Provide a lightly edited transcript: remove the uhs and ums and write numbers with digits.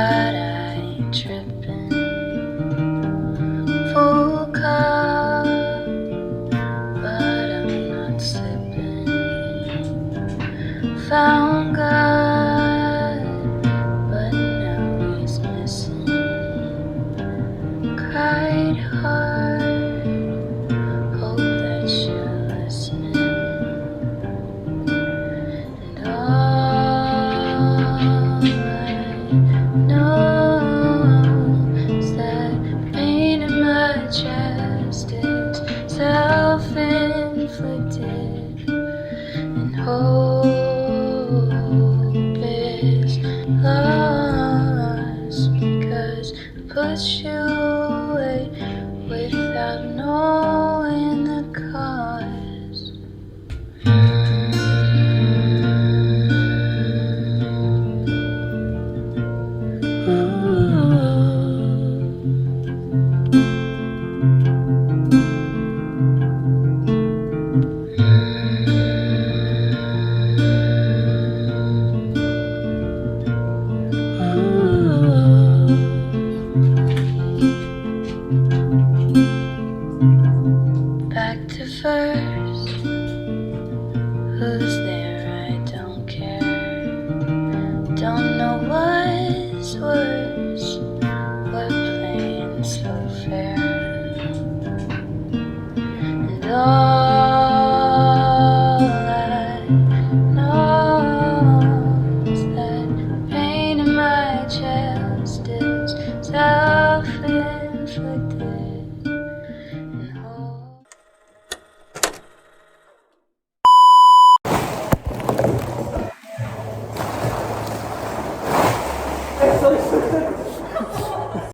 but I ain't tripping. Full cup, but I'm not sipping. Found God, but now he's missing. Cried hard, hope that you're listening. And all I know is that pain in my chest is self-inflicted, and hope is lost because I pushed you